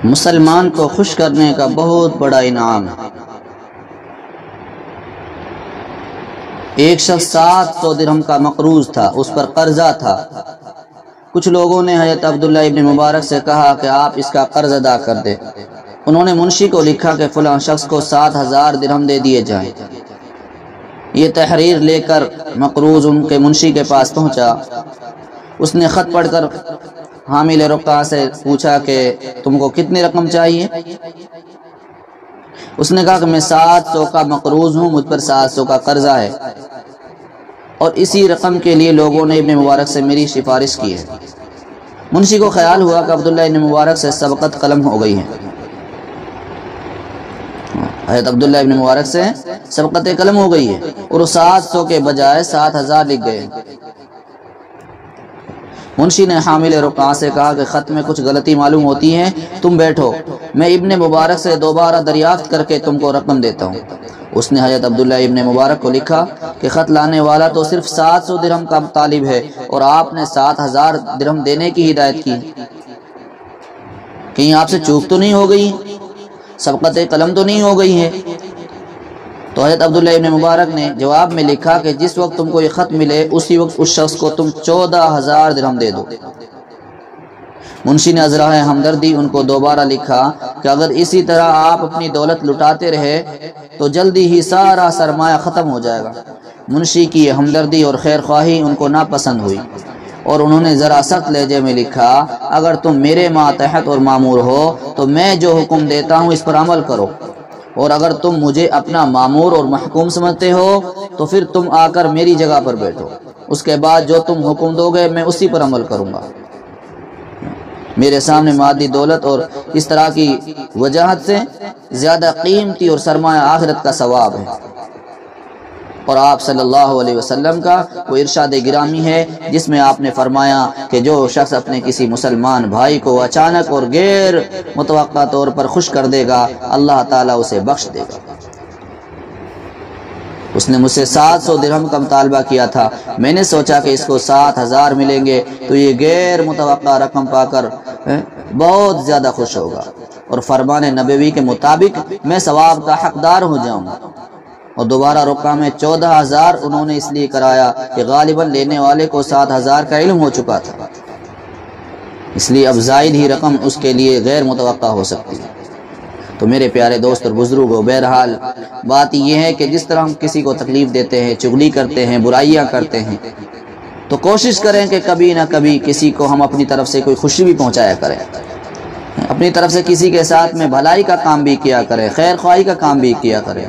مسلمان کو خوش کرنے کا بہت بڑا انعام ہے۔ ایک شخص 700 درہم کا مقروض تھا، اس پر قرضہ تھا۔ کچھ لوگوں نے حضرت عبداللہ ابن مبارک سے کہا کہ آپ اس کا قرض ادا کر دیں۔ انہوں نے منشی کو لکھا کہ فلاں شخص کو 7000 درہم دے دیے جائیں۔ یہ تحریر لے کر مقروض ان کے منشی کے پاس پہنچا۔ اس نے خط پڑھ کر حامل رقعہ سے پوچھا کہ تم کو کتنی رقم چاہیے؟ اس نے کہا کہ میں 700 کا مقروض ہوں، مجھ پر 700 کا قرضہ ہے، اور اسی رقم کے لیے لوگوں نے ابن مبارک سے میری سفارش کی ہے۔ منشی کو خیال ہوا کہ عبداللہ ابن مبارک سے سبقت قلم ہو گئی ہے، حضرت عبداللہ ابن مبارک سے سبقت قلم ہو گئی ہے، اور 700 کے بجائے 7000 لکھ گئے۔ منشی نے حامل رقعہ سے کہا کہ خط میں کچھ غلطی معلوم ہوتی ہے، تم بیٹھو، میں ابن مبارک سے دوبارہ دریافت کر کے تم کو رقم دیتا ہوں۔ اس نے حضرت عبداللہ ابن مبارک کو لکھا کہ خط لانے والا تو صرف 700 درہم کا طالب ہے، اور آپ نے 7000 درہم دینے کی ہدایت کی، کہیں آپ سے چوک تو نہیں ہو گئی، سبقت قلم تو نہیں ہو گئی ہے؟ تو حضرت عبداللہ ابن مبارک نے جواب میں لکھا کہ جس وقت تم کو یہ خط ملے اسی وقت اس شخص کو تم 14000 درہم دے دو۔ منشی نے ازراہ ہمدردی ان کو دوبارہ لکھا کہ اگر اسی طرح آپ اپنی دولت لٹاتے رہے تو جلدی ہی سارا سرمایہ ختم ہو جائے گا۔ منشی کی یہ ہمدردی اور خیر خواہی ان کو ناپسند ہوئی، اور انہوں نے ذرا سخت لہجے میں لکھا، اگر تم میرے ماتحت اور مامور ہو تو میں جو حکم دیتا ہوں اس پر عمل کرو، اور اگر تم مجھے اپنا مامور اور محکوم سمجھتے ہو تو پھر تم آ کر میری جگہ پر بیٹھو، اس کے بعد جو تم حکم دو گے میں اسی پر عمل کروں گا۔ میرے سامنے مادی دولت اور اس طرح کی وجاہت سے زیادہ قیمتی اور سرمایہ آخرت کا ثواب ہے۔ اور آپ صلی اللہ علیہ وسلم کا وہ ارشاد گرامی ہے جس میں آپ نے فرمایا کہ جو شخص اپنے کسی مسلمان بھائی کو اچانک اور غیر متوقع طور پر خوش کر دے گا، اللہ تعالیٰ اسے بخش دے گا۔ اس نے مجھ سے 700 درہم کا مطالبہ کیا تھا، میں نے سوچا کہ اس کو 7000 ملیں گے تو یہ غیر متوقع رقم پا کر بہت زیادہ خوش ہوگا، اور فرمان نبوی کے مطابق میں ثواب کا حقدار ہو جاؤں گا۔ اور دوبارہ رقعہ میں 14000 انہوں نے اس لیے کرایا کہ غالباً لینے والے کو 7000 کا علم ہو چکا تھا، اس لیے اب زائد ہی رقم اس کے لیے غیر متوقع ہو سکتی ہے۔ تو میرے پیارے دوست اور بزرگوں، بہرحال بات یہ ہے کہ جس طرح ہم کسی کو تکلیف دیتے ہیں، چغلی کرتے ہیں، برائیاں کرتے ہیں، تو کوشش کریں کہ کبھی نہ کبھی کسی کو ہم اپنی طرف سے کوئی خوشی بھی پہنچایا کریں، اپنی طرف سے کسی کے ساتھ میں بھلائی کا کام بھی کیا کریں، خیر خواہی کا کام بھی کیا کریں۔